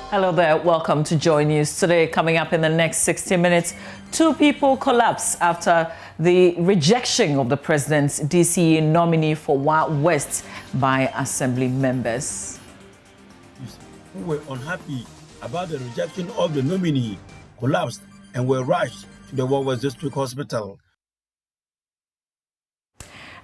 Hello there, welcome to Joy News. Today, coming up in the next 60 minutes, 2 people collapse after the rejection of the president's DCE nominee for West by assembly members. Who were unhappy about the rejection of the nominee collapsed and were rushed to the West District Hospital.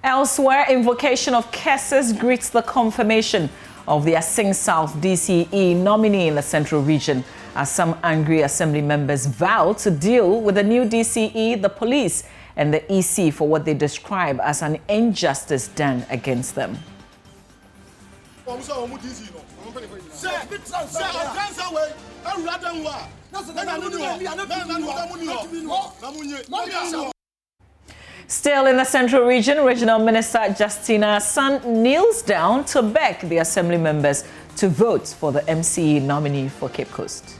Elsewhere, invocation of cases greets the confirmation of the Asutifi South DCE nominee in the Central Region as some angry assembly members vow to deal with the new DCE, the police and the EC for what they describe as an injustice done against them. Still in the Central Region, Regional Minister Justina San kneels down to beg the assembly members to vote for the MCE nominee for Cape Coast.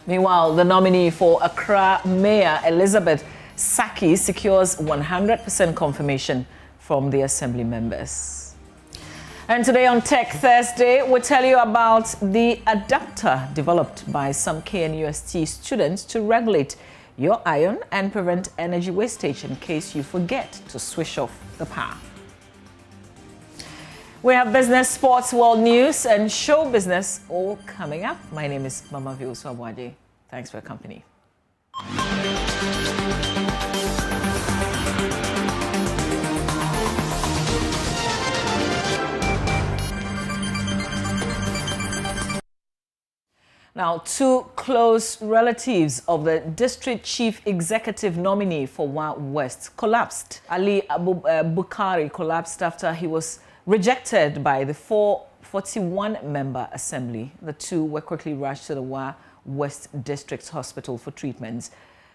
Meanwhile, the nominee for Accra Mayor Elizabeth Saki secures 100% confirmation from the assembly members. And today on Tech Thursday, we'll tell you about the adapter developed by some KNUST students to regulate your iron and prevent energy wastage in case you forget to switch off the power. We have business, sports, world news, and show business all coming up. My name is Mama Vioso Abwaje. Thanks for your company. Now, 2 close relatives of the district chief executive nominee for West collapsed. Ali Bukari collapsed after he was rejected by the 41-member assembly. The 2 were quickly rushed to the West District Hospital for treatment.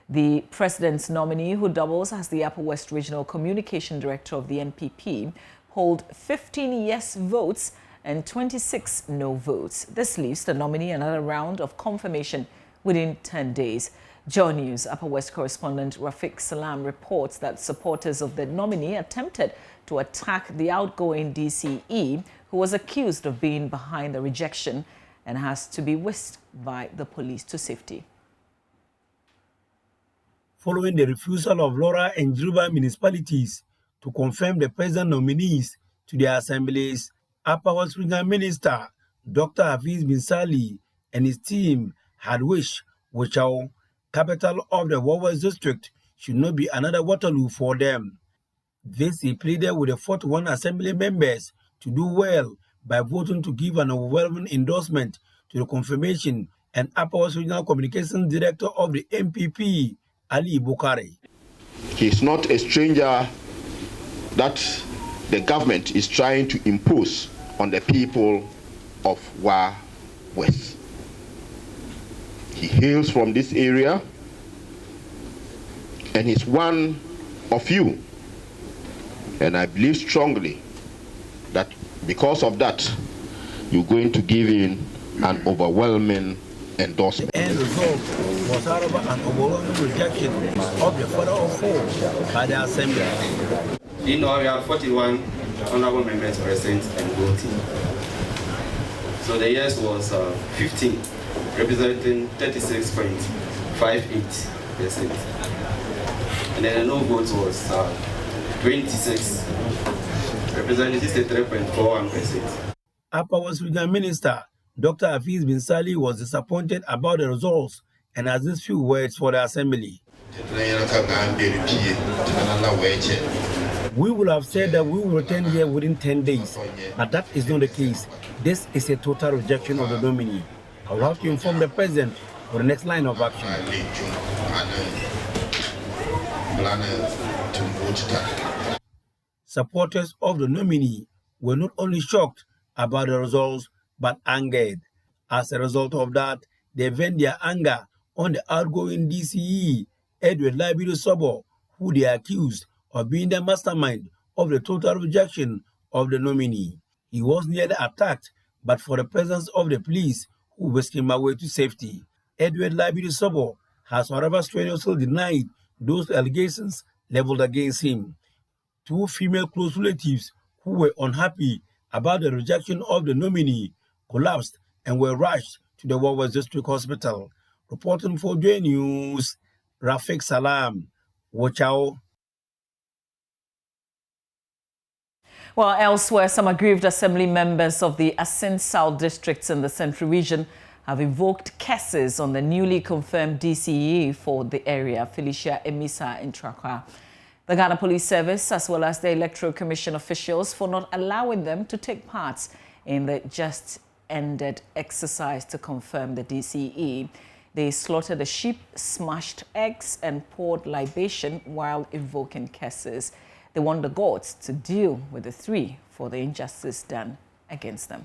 The president's nominee, who doubles as the Upper West Regional Communication Director of the NPP, polled 15 yes votes and 26 no votes. This leaves the nominee another round of confirmation within 10 days. Joy News Upper West correspondent Rafiq Salam reports that supporters of the nominee attempted to attack the outgoing DCE, who was accused of being behind the rejection and has to be whisked by the police to safety. Following the refusal of Lora and Juba municipalities to confirm the president nominees to their assemblies, Upper West Regional Minister Dr. Hafiz Bin Sali and his team had wished Wichau, capital of the West District, should not be another Waterloo for them. This he pleaded with the 41 assembly members to do well by voting to give an overwhelming endorsement to the confirmation and Upper West Regional Communications Director of the MPP, Ali Bukari. He is not a stranger that the government is trying to impose on the people of West. He hails from this area and he's one of you. And I believe strongly that because of that, you're going to give in an overwhelming endorsement. The end result was, however, an overwhelming rejection of the father of 4 by the assembly. In all, we have 41 honorable members present and voting. So the yes was 15, representing 36.58%. And then the no vote was 26, representing 63.41%. Upper West Regional Minister Dr. Hafiz Bin Sali was disappointed about the results and has these few words for the assembly. We will have said that we will return here within 10 days, but that is not the case. This is a total rejection of the nominee. I will have to inform the president for the next line of action. Supporters of the nominee were not only shocked about the results, but angered. As a result of that, they vent their anger on the outgoing DCE, Edward Labido Sobo, who they accused of being the mastermind of the total rejection of the nominee. He was nearly attacked, but for the presence of the police who whisked him away to safety. Edward Labido Sobo has, however, strenuously denied those allegations leveled against him. two female close relatives who were unhappy about the rejection of the nominee collapsed and were rushed to the West District Hospital. Reporting for J News, Rafik Salam. Watch out. Well, elsewhere, some aggrieved assembly members of the Asutifi South districts in the Central Region have invoked cases on the newly confirmed DCE for the area, Felicia Emisa in Accra. The Ghana Police Service, as well as the Electoral Commission officials, for not allowing them to take part in the just-ended exercise to confirm the DCE. They slaughtered a sheep, smashed eggs, and poured libation while invoking cases. They want the gods to deal with the three for the injustice done against them.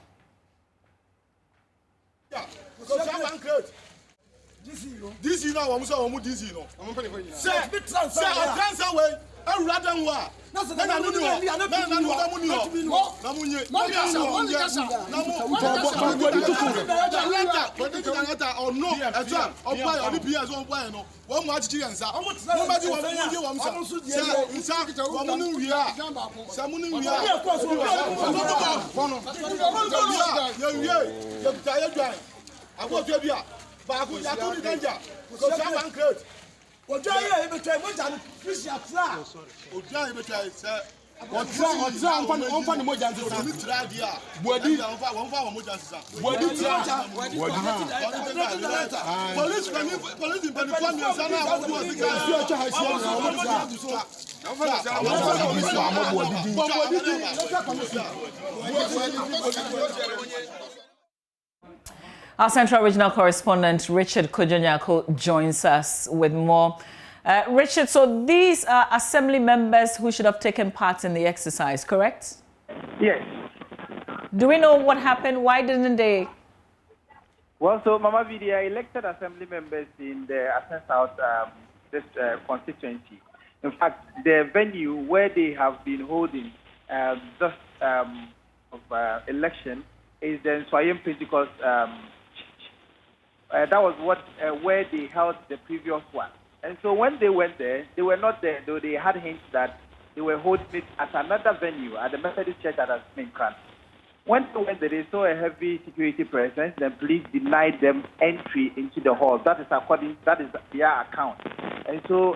Our Central Regional correspondent Richard Kojonyako joins us with more. Richard, so these are assembly members who should have taken part in the exercise, correct? Yes. Do we know what happened? Why didn't they? Well, so Mama V, they are elected assembly members in the Asutifi South constituency. In fact, the venue where they have been holding election is the Swayam Pentecost. That was where they held the previous one. And so when they went there, they were not there, though they had hints that they were holding it at another venue, at the Methodist Church at Accra. When they went there, they saw a heavy security presence. The police denied them entry into the hall. That is their account. And so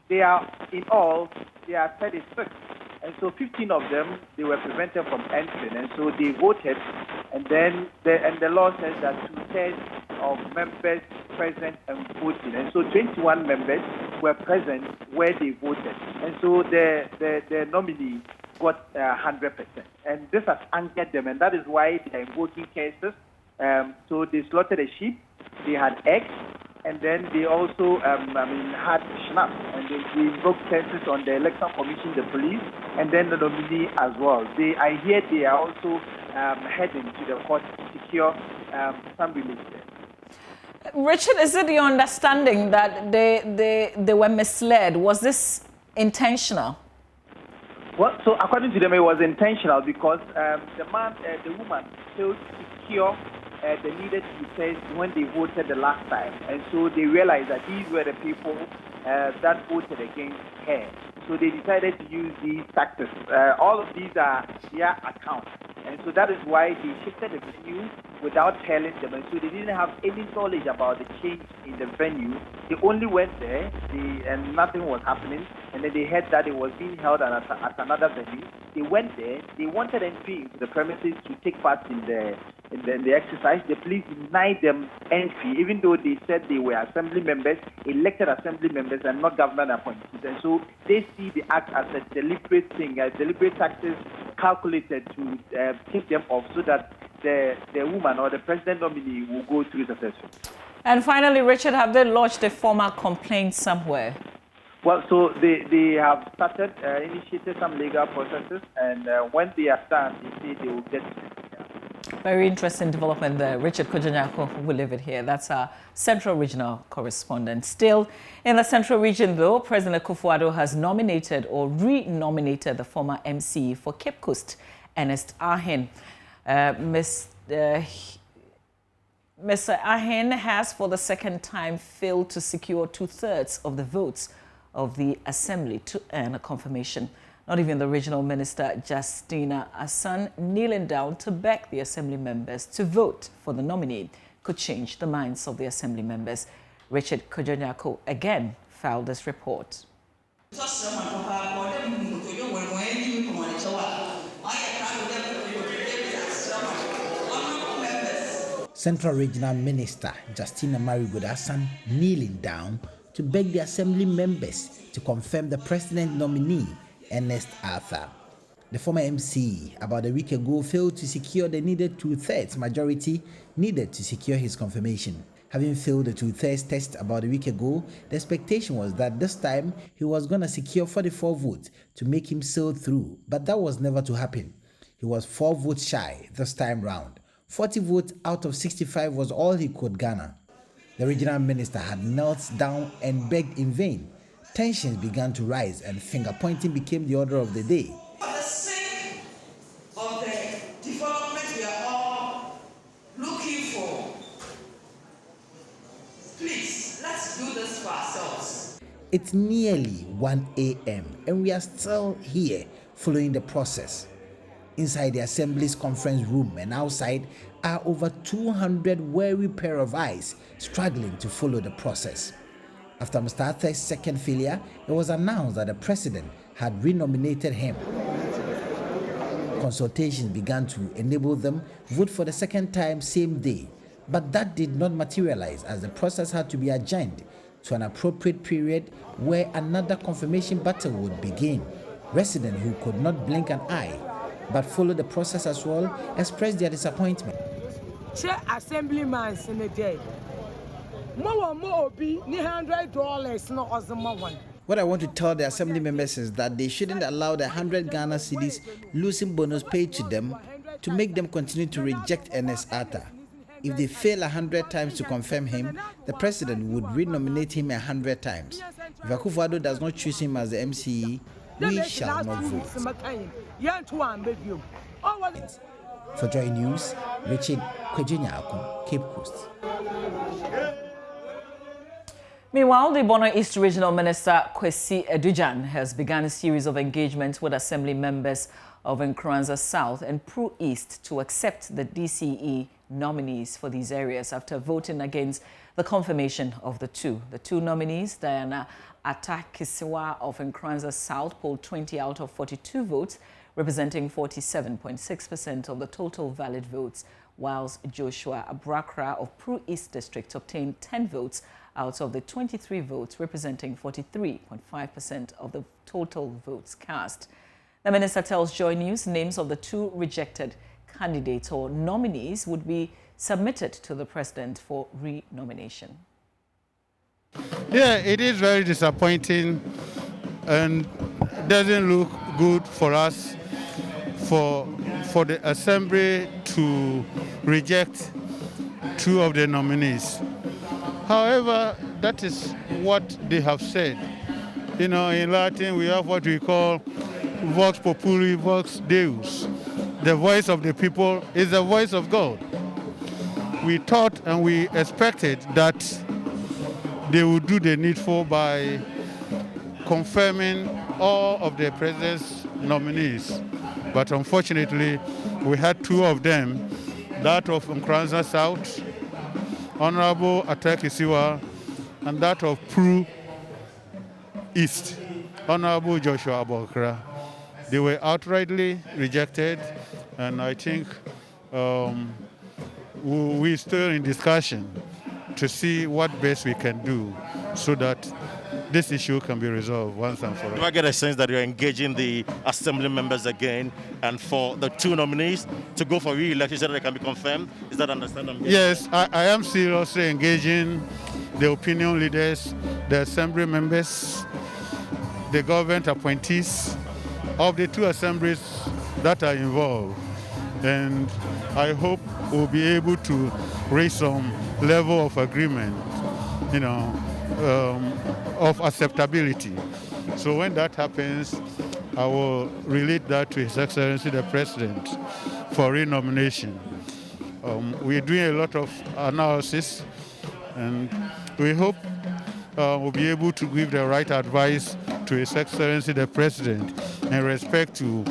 they are, in all, they are 36. And so 15 of them, they were prevented from entering. And so they voted. And then the law says that 2/3 of members present and voting. And so 21 members were present where they voted. And so the nominee got 100%. And this has angered them. And that is why they are invoking cases. So they slaughtered a sheep. They had eggs. And then they also, had schnapps, and they invoked cases on the Election Commission, the police, and then the nominee as well. I hear they are also heading to the court to secure some relief there. Richard, is it your understanding that they were misled? Was this intentional? Well, so according to them, it was intentional because the woman failed to secure the needed details when they voted the last time. And so they realized that these were the people that voted against her. So they decided to use these tactics. All of these are their accounts. And so that is why they shifted the venue without telling them. And so they didn't have any knowledge about the change in the venue. They only went there and nothing was happening. And then they heard that it was being held at another venue. They went there. They wanted entry into the premises to take part in the exercise. The police denied them entry, even though they said they were assembly members, elected assembly members, and not government appointees. And so they see the act as a deliberate thing, deliberate tactics calculated to take them off so that the woman or the president nominee will go through successfully. And finally, Richard, have they lodged a formal complaint somewhere? Well, so they have started, initiated some legal processes, and when they are done, they say they will get. Very interesting development there. Richard Kojonyako will leave it here. That's our Central Regional correspondent. Still in the Central Region, though, President Akufo-Addo has nominated or re-nominated the former MC for Cape Coast, Ernest Ahen. Mr. Ahen has, for the second time, failed to secure 2/3 of the votes of the Assembly to earn a confirmation. Not even the Regional Minister, Justina Asan, kneeling down to beg the Assembly members to vote for the nominee could change the minds of the Assembly members. Richard Kojonyako again filed this report. Central Regional Minister Justina Asan kneeling down to beg the Assembly members to confirm the President nominee, Ernest Arthur. The former MC, about a week ago, failed to secure the needed 2/3 majority needed to secure his confirmation. Having failed the 2/3 test about a week ago, the expectation was that this time he was going to secure 44 votes to make him sail through, but that was never to happen. He was 4 votes shy this time round. 40 votes out of 65 was all he could garner. The regional minister had knelt down and begged in vain. Tensions began to rise and finger-pointing became the order of the day. For the sake of the development we are all looking for, please, let's do this for ourselves. It's nearly 1 a.m. and we are still here following the process. Inside the Assembly's conference room and outside are over 200 weary pair of eyes struggling to follow the process. After Mr. Arthur's second failure, it was announced that the president had renominated him. Consultations began to enable them vote for the second time same day, but that did not materialize as the process had to be adjourned to an appropriate period where another confirmation battle would begin. Residents who could not blink an eye but follow the process as well expressed their disappointment. Assemblyman in a day. $100 no one. What I want to tell the Assembly members is that they shouldn't allow the 100 Ghana cedis losing bonus paid to them to make them continue to reject Ernest Arthur. If they fail 100 times to confirm him, the president would renominate him 100 times. If Akufo-Addo does not choose him as the MCE, we shall not vote. For Joy News, Richard Kojonyako, Cape Coast. Meanwhile, the Bono East Regional Minister Kwesi Edujan has begun a series of engagements with Assembly members of Bono South and Bono East to accept the DCE nominees for these areas after voting against the confirmation of the two. The two nominees, Diana Atakisiwa of Bono South, polled 20 out of 42 votes, representing 47.6% of the total valid votes, whilst Joshua Abrakra of Bono East District obtained 10 votes out of the 23 votes, representing 43.5% of the total votes cast. The minister tells Joy News names of the two rejected candidates or nominees would be submitted to the president for re-nomination. Yeah, it is very disappointing and doesn't look good for us for the Assembly to reject two of the nominees. However, that is what they have said. You know, in Latin, we have what we call vox populi, vox deus. The voice of the people is the voice of God. We thought and we expected that they would do the needful by confirming all of the president's nominees. But unfortunately, we had two of them, that of Bono South, Honorable Atakisiwa, and that of Bono East, Honorable Joshua Abrakra. They were outrightly rejected, and I think we're still in discussion to see what best we can do so that this issue can be resolved once and for all. Do I get a sense that you're engaging the Assembly members again and for the two nominees to go for re-election so that they can be confirmed? Is that understandable? Yes, I am seriously engaging the opinion leaders, the Assembly members, the government appointees of the two assemblies that are involved. And I hope we'll be able to reach some level of agreement, you know, of acceptability. So when that happens, I will relate that to His Excellency the President for re-nomination. We're doing a lot of analysis, and we hope will be able to give the right advice to His Excellency the President in respect to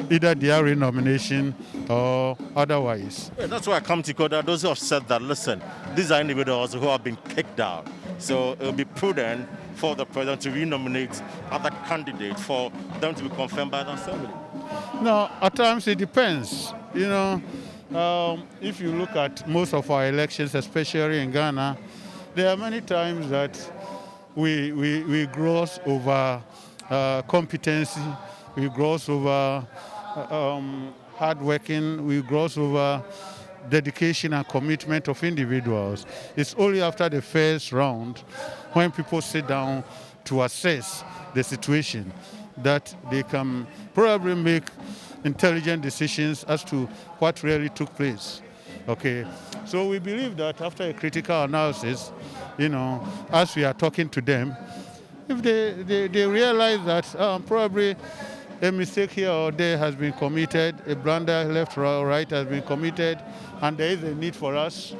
either their renomination or otherwise. Yeah, that's why I come to court. Those who have said that, listen, these are individuals who have been kicked out. So it will be prudent for the President to renominate other candidates for them to be confirmed by the Assembly. No, at times it depends. You know, if you look at most of our elections, especially in Ghana, there are many times that we gloss over competency, we gloss over hard working, we gloss over dedication and commitment of individuals. It's only after the first round, when people sit down to assess the situation, that they can probably make intelligent decisions as to what really took place. Okay, so we believe that after a critical analysis, you know, as we are talking to them, if they realize that probably a mistake here or there has been committed, a blunder left or right has been committed, and there is a need for us,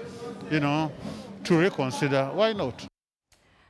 you know, to reconsider, why not?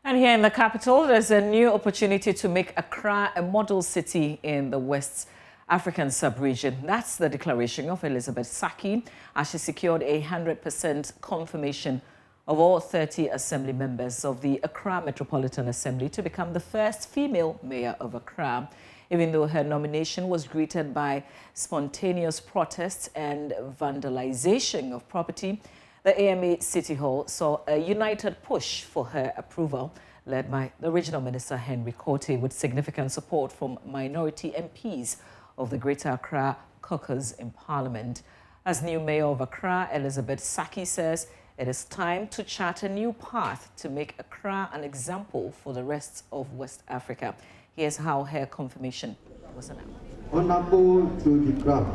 And here in the capital, there's a new opportunity to make Accra a model city in the West African sub-region. That's the declaration of Elizabeth Saki as she secured 100% confirmation of all 30 assembly members of the Accra Metropolitan Assembly to become the first female mayor of Accra. Even though her nomination was greeted by spontaneous protests and vandalization of property, the AMA City Hall saw a united push for her approval, led by the Regional Minister Henry Korte, with significant support from minority MPs of the Greater Accra caucus in Parliament. As new mayor of Accra, Elizabeth Saki says it is time to chart a new path to make Accra an example for the rest of West Africa. Here's how her confirmation was announced. Honorable to the ground.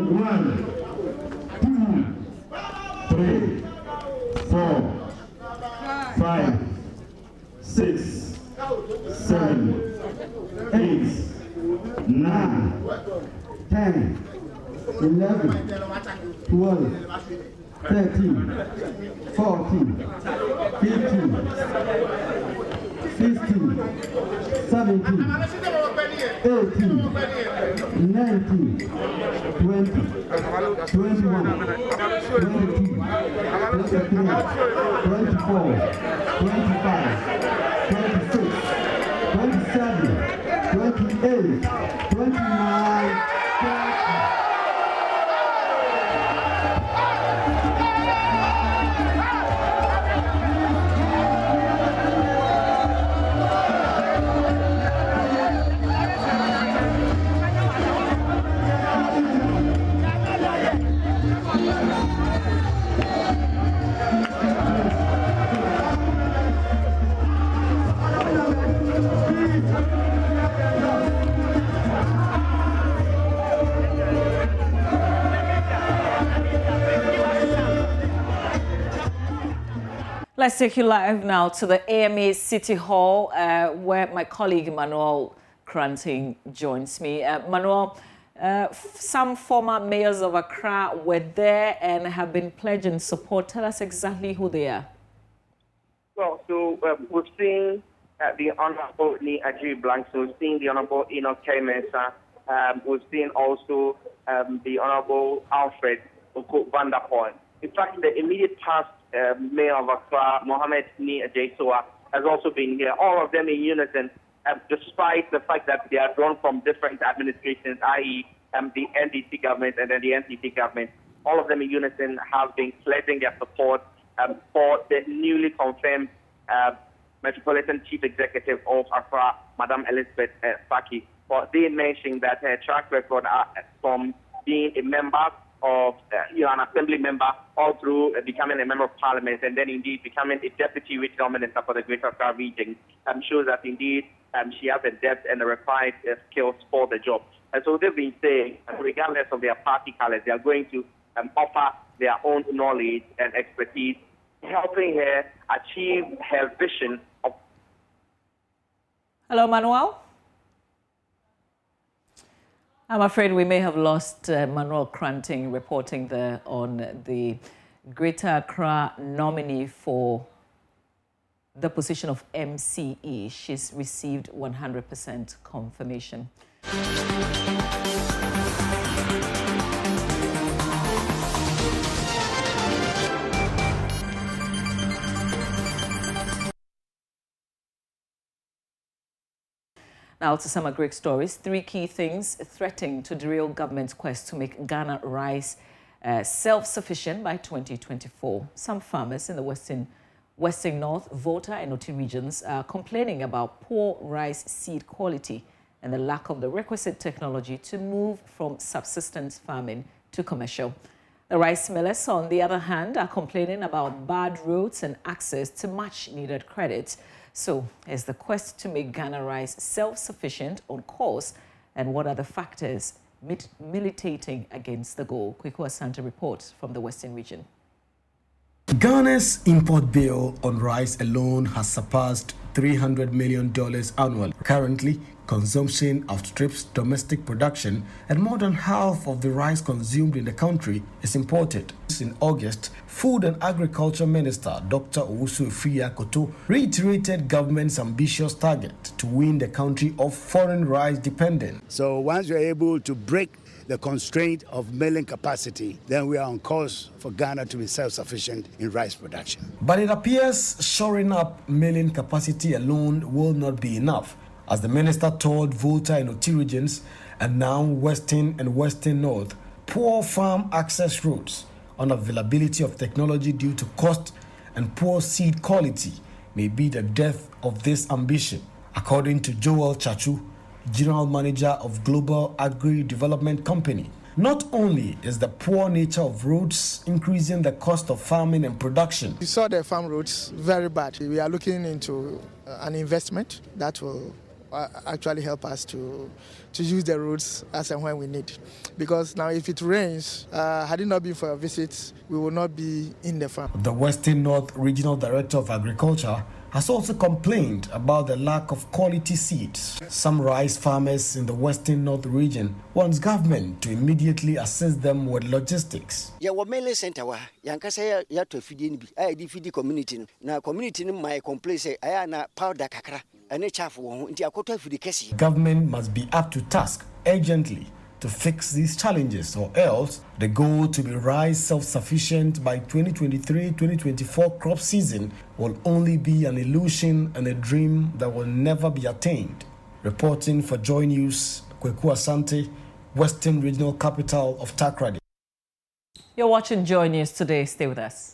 One, two, three, 4, 5, 6, 7, 8, 9, 10, 11, 12, 13, 14, 15, 16, 17, 18, 19, 20, 21, 22, 23, 24, 25, 26, 27, 28, 29, 30. Let's take you live now to the AMA City Hall, where my colleague Manuel Cranting joins me. Manuel, some former mayors of Accra were there and have been pledging support. Tell us exactly who they are. Well, so we've seen the Honorable Ni Ajay Blanks, we've seen the Honorable Enoch K. Mensah, we've seen also the Honorable Alfred Oko van der Poel. In fact, the immediate past Mayor of Accra, Mohammed Ni Ajay-Soa, has also been here. All of them in unison, despite the fact that they are drawn from different administrations, i.e. the NDC government and then the NCP government. All of them in unison have been pledging their support for the newly confirmed Metropolitan Chief Executive of Accra, Madam Elizabeth Saki. But they mentioned that her track record from being a member of, an assembly member, all through becoming a member of parliament, and then indeed becoming a deputy regional minister for the Greater Accra region, shows that indeed she has the depth and the required skills for the job. And so they've been saying, regardless of their party colors, they are going to offer their own knowledge and expertise, helping her achieve her vision of... Hello, Manuel? I'm afraid we may have lost Manuel Cranting reporting there on the Greater Accra nominee for the position of MCE. She's received 100% confirmation. Now to some Greek stories. 3 key things threatening to derail government's quest to make Ghana rice self-sufficient by 2024. Some farmers in the Western North, Volta and Oti regions are complaining about poor rice seed quality and the lack of the requisite technology to move from subsistence farming to commercial. The rice millers, on the other hand, are complaining about bad roads and access to much needed credit. So, is the quest to make Ghana rice self-sufficient on course, and what are the factors militating against the goal? Kweku Asante reports from the Western region. Ghana's import bill on rice alone has surpassed $300 million annually. Currently, consumption outstrips domestic production, and more than half of the rice consumed in the country is imported. In August, Food and Agriculture Minister Dr. Asutifi South reiterated government's ambitious target to wean the country of foreign rice dependence. So once you're able to break the constraint of milling capacity, then we are on course for Ghana to be self-sufficient in rice production. But it appears shoring up milling capacity alone will not be enough, as the minister told Volta and Oti regions, and now Western and Western North, poor farm access roads, unavailability of technology due to cost, and poor seed quality may be the death of this ambition. According to Joel Chachu, General Manager of Global Agri-Development Company, not only is the poor nature of roads increasing the cost of farming and production. We saw the farm roads very bad. We are looking into an investment that will actually help us to use the roads as and when we need. Because now if it rains, had it not been for a visit, we will not be in the farm. The Western North Regional Director of Agriculture has also complained about the lack of quality seeds. Some rice farmers in the Western North region wants government to immediately assist them with logistics. Yeah, we mailing center wa yankasa ya to feed ni bi. I di feed community. Na community ni my complain say I na powder kakra. Ane chafu wo nti akoto feed kesi. Government must be up to task urgently to fix these challenges, or else the goal to be rice self-sufficient by 2023-2024 crop season will only be an illusion and a dream that will never be attained. Reporting for Joy News, Kweku Asante, Western Regional Capital of Accra. You're watching Joy News today. Stay with us.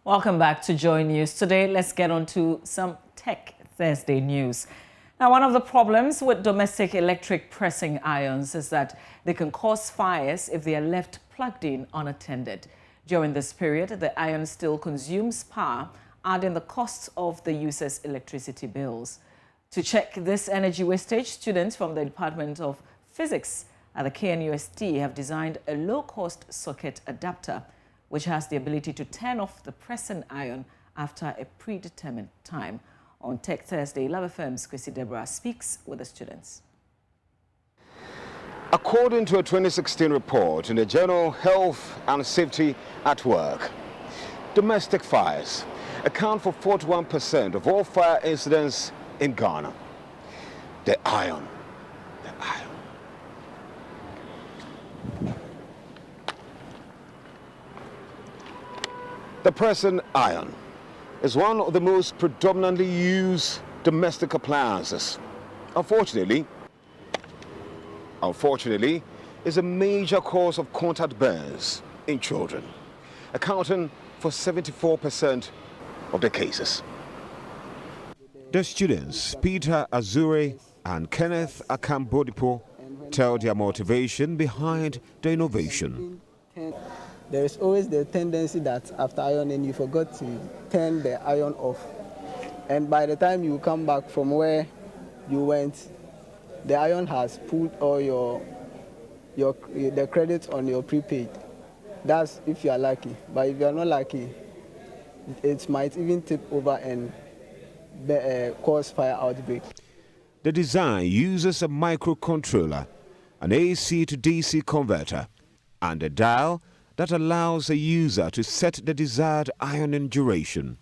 Welcome back to Joy News. Today, let's get on to some Tech Thursday news. Now, one of the problems with domestic electric pressing irons is that they can cause fires if they are left plugged in unattended. During this period, the iron still consumes power, adding the cost of the user's electricity bills. To check this energy wastage, students from the Department of Physics at the KNUST have designed a low-cost socket adapter which has the ability to turn off the pressing iron after a predetermined time. On Tech Thursday, Love FM's Chrissy Deborah speaks with the students. According to a 2016 report in the journal Health and Safety at Work, domestic fires account for 41% of all fire incidents in Ghana. The iron. The pressing iron is one of the most predominantly used domestic appliances. Unfortunately, is a major cause of contact burns in children, accounting for 74% of the cases. The students, Peter Azure and Kenneth Akambodipo, tell their motivation behind the innovation. There is always the tendency that after ironing you forgot to turn the iron off. And by the time you come back from where you went, the iron has pulled all the credit on your prepaid. That's if you are lucky. But if you are not lucky, it might even tip over and cause fire outbreak. The design uses a microcontroller, an AC to DC converter, and a dial that allows a user to set the desired ironing duration.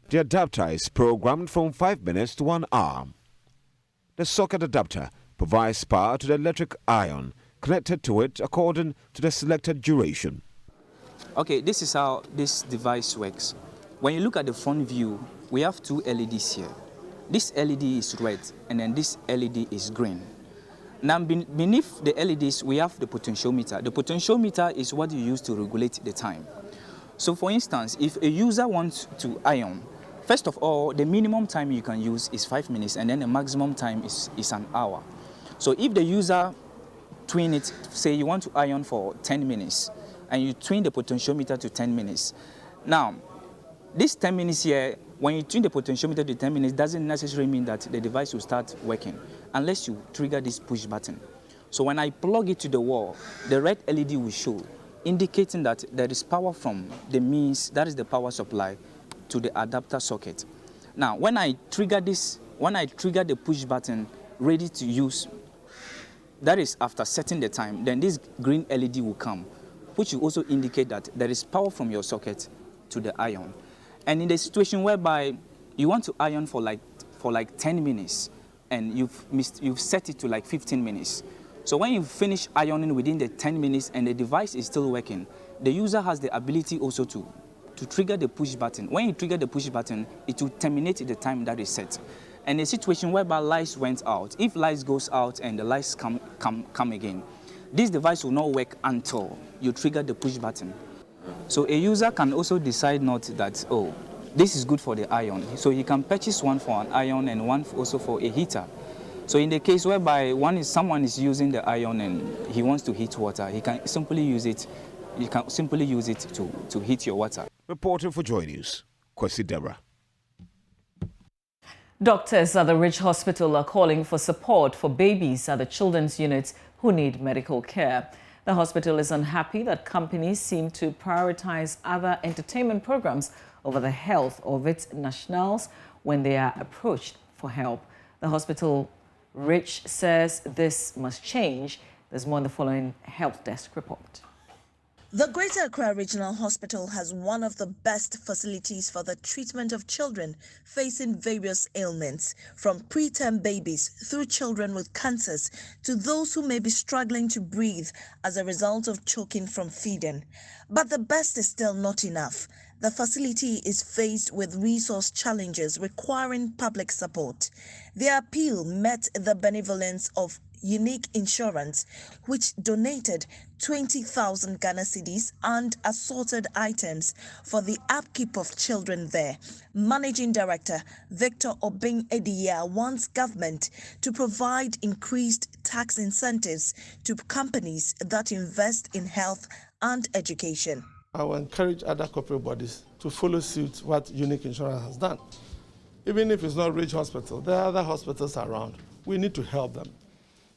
The adapter is programmed from 5 minutes to 1 hour. The socket adapter provides power to the electric iron connected to it according to the selected duration. Okay, this is how this device works. When you look at the front view, we have two LEDs here. This LED is red and then this LED is green. Now beneath the LEDs, we have the potentiometer. The potentiometer is what you use to regulate the time. So for instance, if a user wants to iron, first of all, the minimum time you can use is 5 minutes and then the maximum time is an hour. So if the user twin it, say you want to iron for 10 minutes and you twin the potentiometer to 10 minutes. Now, this 10 minutes here, when you tune the potentiometer to 10 minutes, doesn't necessarily mean that the device will start working unless you trigger this push button. So when I plug it to the wall, the red LED will show, indicating that there is power from the means, that is the power supply, to the adapter socket. Now, when I trigger the push button, ready to use, that is after setting the time, then this green LED will come, which will also indicate that there is power from your socket to the iron. And in the situation whereby you want to iron for like 10 minutes and you've set it to like 15 minutes. So when you finish ironing within the 10 minutes and the device is still working, the user has the ability also to trigger the push button. When you trigger the push button, it will terminate the time that is set. And a situation whereby lights went out, if lights goes out and the lights come again, this device will not work until you trigger the push button. So a user can also decide not that, oh, this is good for the iron. So he can purchase one for an iron and one also for a heater. So in the case whereby someone is using the iron and he wants to heat water, he can simply use it. You can simply use it to heat your water. Reporting for Joy News, Kwesi Debra. Doctors at the Ridge Hospital are calling for support for babies at the children's units who need medical care. The hospital is unhappy that companies seem to prioritize other entertainment programs over the health of its nationals when they are approached for help. The hospital, Ridge, says this must change. There's more in the following Health Desk report. The Greater Accra Regional Hospital has one of the best facilities for the treatment of children facing various ailments, from preterm babies through children with cancers to those who may be struggling to breathe as a result of choking from feeding. But the best is still not enough. The facility is faced with resource challenges requiring public support. The appeal met the benevolence of Unique Insurance, which donated 20,000 Ghana cedis and assorted items for the upkeep of children there. Managing Director Victor Obing Ediya wants government to provide increased tax incentives to companies that invest in health and education. I will encourage other corporate bodies to follow suit what Unique Insurance has done. Even if it's not Ridge Hospital, there are other hospitals around. We need to help them.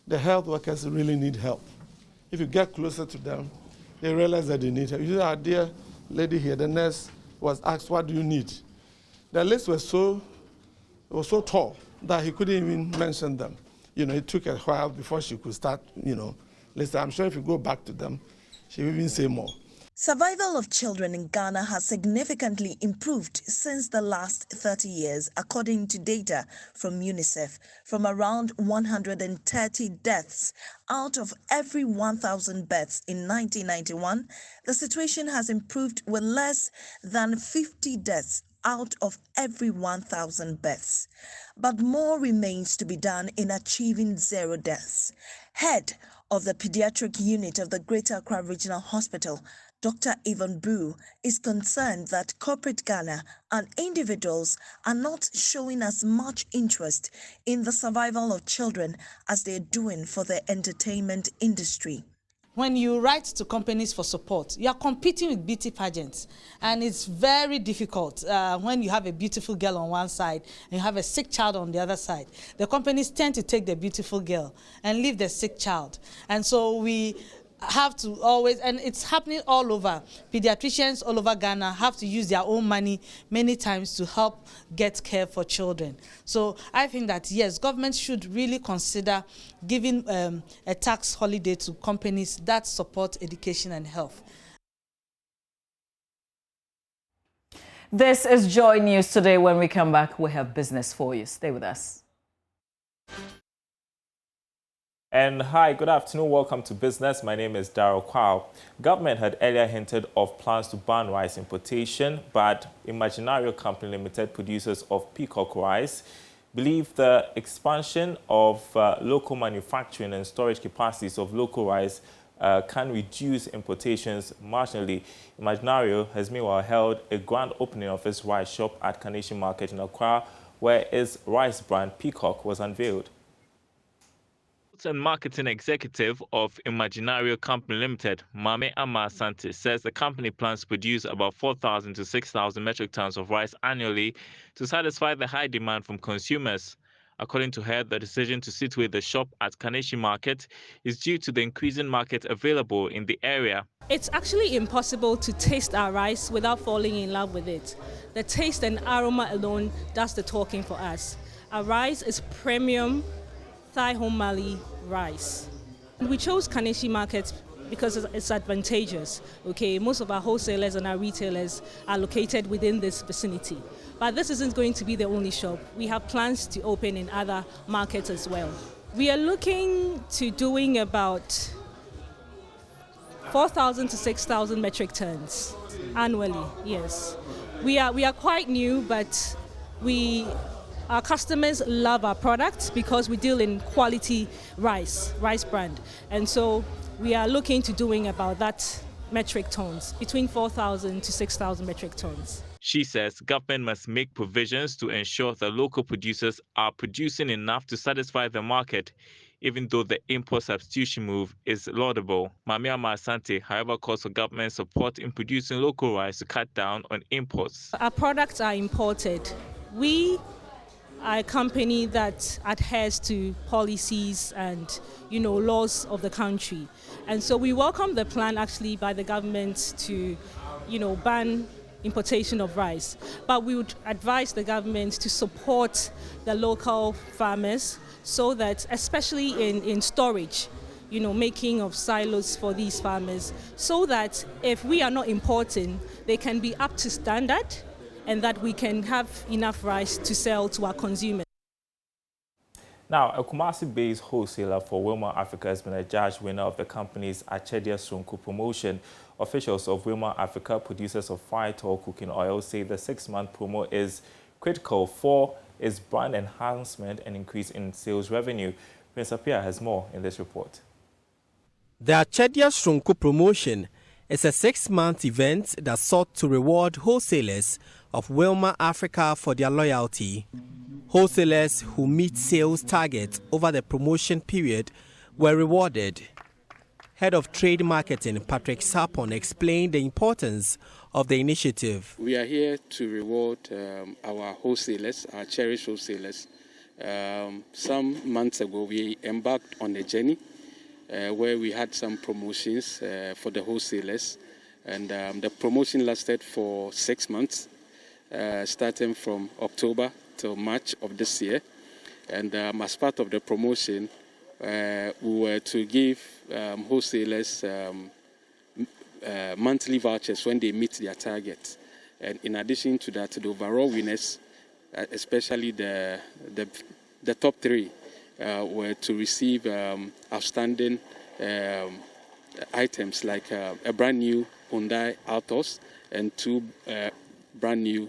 The health workers really need help. If you get closer to them, they realize that they need help. You see, our dear lady here, the nurse, was asked, what do you need? The list was so tall that he couldn't even mention them. You know, it took a while before she could start, listen. I'm sure if you go back to them, she will even say more. Survival of children in Ghana has significantly improved since the last 30 years, according to data from UNICEF. From around 130 deaths out of every 1,000 births in 1991, the situation has improved with less than 50 deaths out of every 1,000 births. But more remains to be done in achieving 0 deaths. Head of the pediatric unit of the Greater Accra Regional Hospital, Dr. Evan Boo is concerned that corporate Ghana and individuals are not showing as much interest in the survival of children as they're doing for the entertainment industry. When you write to companies for support, you are competing with beauty pageants, and it's very difficult when you have a beautiful girl on one side and you have a sick child on the other side. The companies tend to take the beautiful girl and leave the sick child, and so we have to always, and it's happening all over. Pediatricians all over Ghana have to use their own money many times to help get care for children. So I think that, yes, government should really consider giving a tax holiday to companies that support education and health. This is Joy News Today. When we come back, we have business for you. Stay with us. And hi, good afternoon. Welcome to Business. My name is Daryl Kwao. Government had earlier hinted of plans to ban rice importation, but Imaginario Company Limited, producers of peacock rice, believe the expansion of local manufacturing and storage capacities of local rice can reduce importations marginally. Imaginario has meanwhile held a grand opening of its rice shop at Carnation Market in Accra, where its rice brand Peacock was unveiled. And marketing executive of Imaginario Company Limited, Mame Ama Asante, says the company plans to produce about 4,000 to 6,000 metric tons of rice annually to satisfy the high demand from consumers. According to her, the decision to situate the shop at Carnation Market is due to the increasing market available in the area. It's actually impossible to taste our rice without falling in love with it. The taste and aroma alone does the talking for us. Our rice is premium Thai home Mali rice. We chose Carnation Market because it's advantageous. Okay, most of our wholesalers and our retailers are located within this vicinity. But this isn't going to be the only shop. We have plans to open in other markets as well. We are looking to doing about 4,000 to 6,000 metric tons annually, yes. We are quite new, but our customers love our products because we deal in quality rice brand. And so we are looking to doing about that metric tons, between 4,000 to 6,000 metric tons. She says government must make provisions to ensure that local producers are producing enough to satisfy the market, even though the import substitution move is laudable. Mame Ama Asante, however, calls for government support in producing local rice to cut down on imports. Our products are imported. We are a company that adheres to policies and, laws of the country. And so we welcome the plan actually by the government to, ban importation of rice. But we would advise the government to support the local farmers so that, especially in storage, making of silos for these farmers, so that if we are not importing, they can be up to standard and that we can have enough rice to sell to our consumers. Now, a Kumasi-based wholesaler for Wilmar Africa has been adjudged winner of the company's Achedia Sonko promotion. Officials of Wilmar Africa, producers of Firetol cooking oil, say the 6-month promo is critical for its brand enhancement and increase in sales revenue. Prince Apia has more in this report. The Achedia Sonko promotion is a 6-month event that sought to reward wholesalers of Wilmar Africa for their loyalty. Wholesalers who meet sales targets over the promotion period were rewarded. Head of Trade Marketing Patrick Sapon explained the importance of the initiative. We are here to reward our wholesalers, our cherished wholesalers. Some months ago, we embarked on a journey where we had some promotions for the wholesalers. And the promotion lasted for 6 months, starting from October till March of this year. And as part of the promotion, we were to give wholesalers monthly vouchers when they meet their targets. And in addition to that, the overall winners, especially the top 3, were to receive outstanding items like a brand new Hyundai Altos and 2 brand new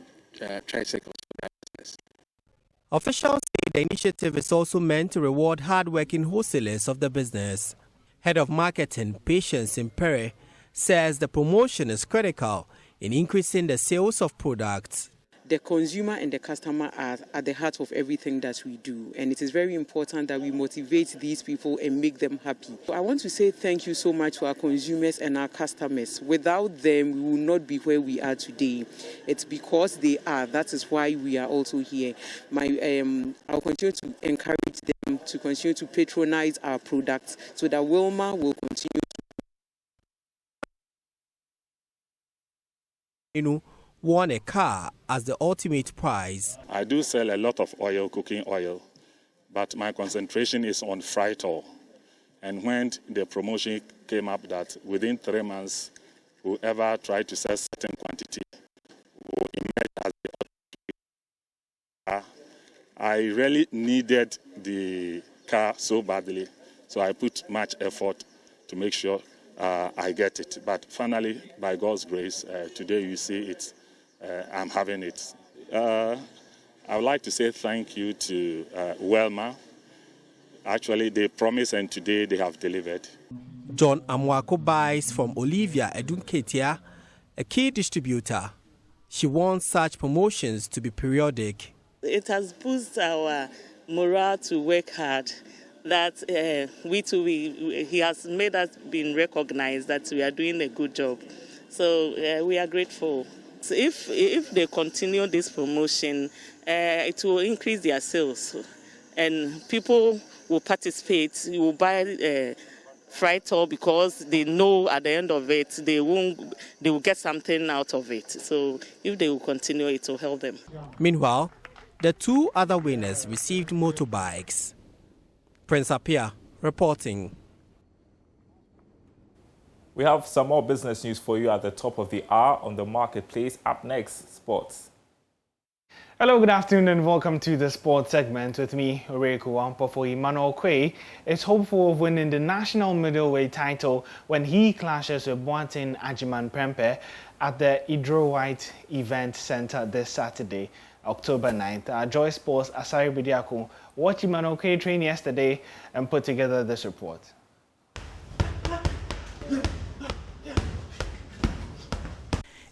tricycles. Officials say the initiative is also meant to reward hard-working wholesalers of the business. Head of Marketing, Patience Impere, says the promotion is critical in increasing the sales of products. The consumer and the customer are at the heart of everything that we do, and it is very important that we motivate these people and make them happy. I want to say thank you so much to our consumers and our customers. Without them, we will not be where we are today. It's because they are. That is why we are also here. I'll continue to encourage them to continue to patronize our products so that Wilma will continue to won a car as the ultimate prize. I do sell a lot of oil, cooking oil, but my concentration is on fried oil. And when the promotion came up that within 3 months, whoever tried to sell certain quantity will emerge as the ultimate. I really needed the car so badly, so I put much effort to make sure I get it. But finally, by God's grace, today you see it. I'm having it. I would like to say thank you to Wilma. Actually, they promised and today they have delivered. John Amwako buys from Olivia Edunketia, a key distributor. She wants such promotions to be periodic. It has boosted our morale to work hard. That he has made us being recognized that we are doing a good job. So we are grateful. So if they continue this promotion, it will increase their sales, and people will participate. You will buy fried oil because they know at the end of it they will get something out of it. So if they will continue, it will help them. Meanwhile, the two other winners received motorbikes. Prince Apia reporting. We have some more business news for you at the top of the hour on the marketplace. Up next, sports. Hello, good afternoon and welcome to the sports segment with me, Oreku Wampofo. Emmanuel Quay is hopeful of winning the national middleweight title when he clashes with Boateng Ajiman Prempeh at the Idro White Event Center this Saturday, October 9th. Joy Sports Asari Bidiako watched Emmanuel Quay train yesterday and put together this report.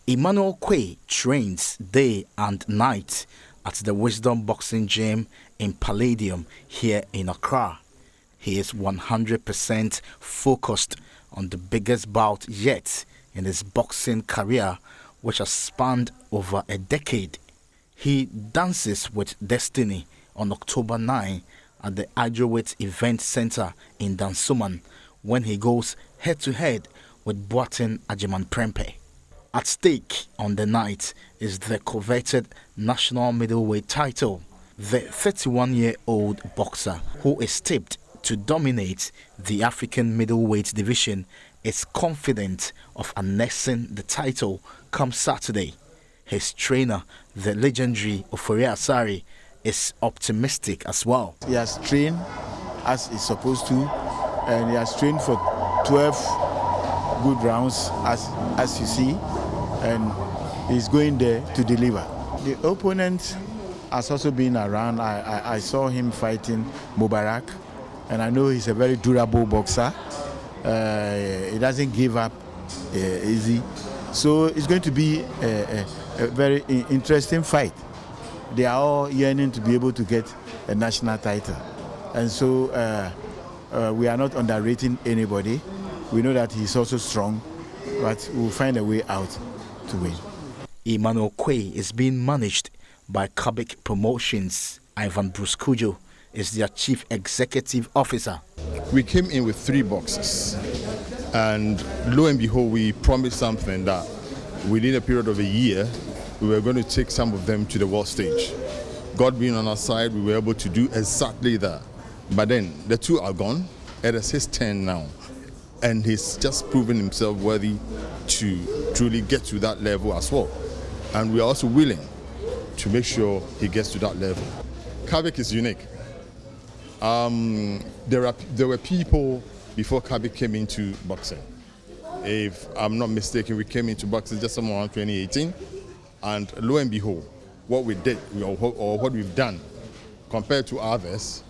Emmanuel Quay trains day and night at the Wisdom Boxing Gym in Palladium here in Accra. He is 100% focused on the biggest bout yet in his boxing career, which has spanned over a decade. He dances with destiny on October 9 at the Idrowit Event Center in Dansoman when he goes head-to-head with Boateng Ajiman Prempeh. At stake on the night is the coveted national middleweight title. The 31-year-old boxer, who is tipped to dominate the African middleweight division, is confident of annexing the title come Saturday. His trainer, the legendary Ofori Asari, is optimistic as well. He has trained as he's supposed to, and he has trained for 12 good rounds as you see, and he's going there to deliver. The opponent has also been around. I saw him fighting Mubarak, and I know he's a very durable boxer. He doesn't give up easy, so it's going to be a very interesting fight. They are all yearning to be able to get a national title, and so we are not underrating anybody. We know that he's also strong, but we'll find a way out to win. Emmanuel Quay is being managed by Kabik Promotions. Ivan Bruscujo is their chief executive officer. We came in with 3 boxes, and lo and behold, we promised something that within a period of a year, we were going to take some of them to the world stage. God being on our side, we were able to do exactly that. But then the 2 are gone. It is his turn now, and he's just proven himself worthy to truly get to that level as well. And we are also willing to make sure he gets to that level. Kabik is unique. There were people before Kabik came into boxing. If I'm not mistaken, we came into boxing just somewhere around 2018. And lo and behold, what we did or what we've done compared to others,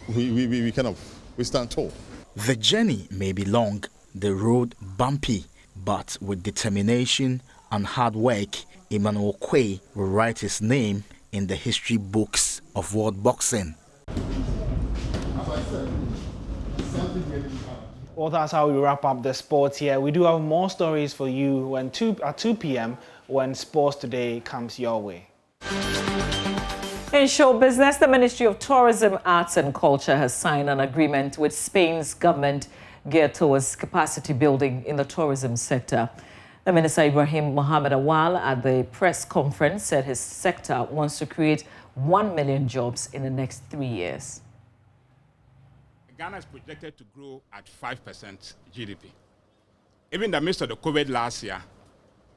we stand tall. The journey may be long, the road bumpy, But with determination and hard work, Emmanuel Quay will write his name in the history books of world boxing. Well, that's how we wrap up the sports here. We do have more stories for you at 2 p.m. when Sports Today comes your way. In show business, the Ministry of Tourism, Arts and Culture has signed an agreement with Spain's government geared towards capacity building in the tourism sector. The Minister Ibrahim Mohamed Awal at the press conference said his sector wants to create 1 million jobs in the next 3 years. Ghana is projected to grow at 5% GDP. Even in the midst of the COVID last year,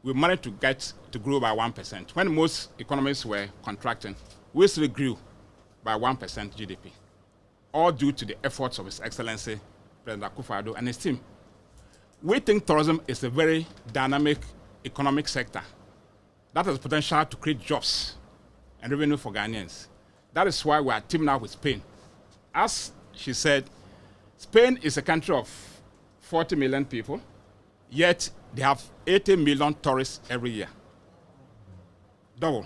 we managed to get to grow by 1%. When most economies were contracting, we still grew by 1% GDP, all due to the efforts of His Excellency President Akufo-Addo and his team. We think tourism is a very dynamic economic sector that has potential to create jobs and revenue for Ghanaians. That is why we are teaming up with Spain. As she said, Spain is a country of 40 million people, yet they have 80 million tourists every year. Double.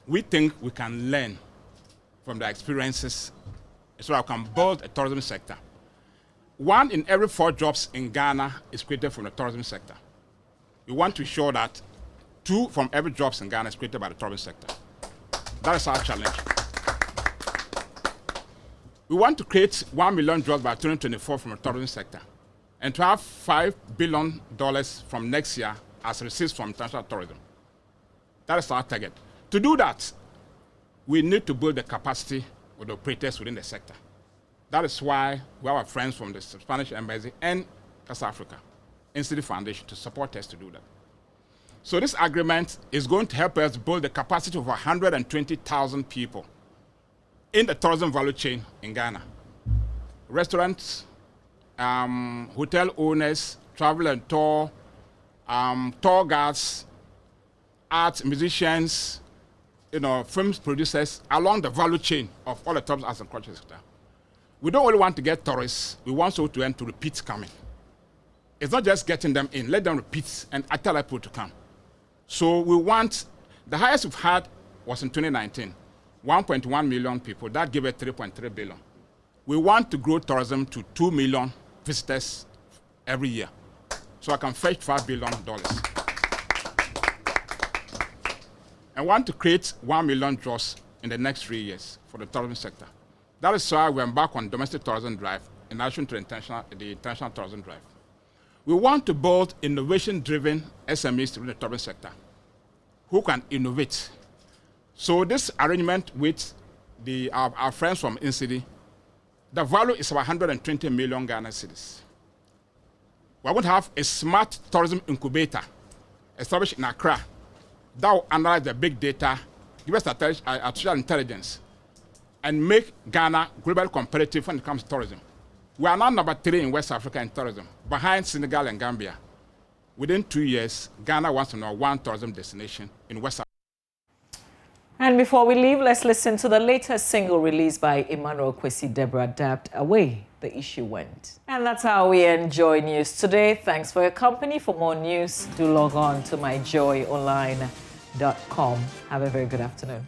We think we can learn from their experiences so that we can build a tourism sector. 1 in every 4 jobs in Ghana is created from the tourism sector. We want to ensure that 2 from every jobs in Ghana is created by the tourism sector. That is our challenge. We want to create 1 million jobs by 2024 from the tourism sector and to have $5 billion from next year as receipts from international tourism. That is our target. To do that, we need to build the capacity of the operators within the sector. That is why we have our friends from the Spanish Embassy and South Africa Institute Foundation to support us to do that. So this agreement is going to help us build the capacity of 120,000 people in the tourism value chain in Ghana. Restaurants, hotel owners, travel and tour, tour guides, art musicians, film producers along the value chain of all the tourism arts and culture sector. We don't only want to get tourists, we want so to end to repeat coming. It's not just getting them in, let them repeat and tell people to come. So we want, the highest we've had was in 2019, 1.1 million people, that gave us 3.3 billion. We want to grow tourism to 2 million visitors every year, so I can fetch $5 billion. I want to create 1 million jobs in the next 3 years for the tourism sector. That is why we embark on domestic tourism drive in addition to the international tourism drive. We want to build innovation-driven SMEs in the tourism sector who can innovate. So this arrangement with our friends from INCIDI, the value is about 120 million Ghana cedis. We're going to have a smart tourism incubator established in Accra that will analyze the big data, give us artificial intelligence, and make Ghana globally competitive when it comes to tourism. We are now number 3 in West Africa in tourism, behind Senegal and Gambia. Within 2 years, Ghana wants to know 1 tourism destination in West Africa. And before we leave, let's listen to the latest single released by Emmanuel Kwesi Deborah, dubbed Away the Issue Went. And that's how we enjoy news today. Thanks for your company. For more news, do log on to myjoyonline.com. Have a very good afternoon.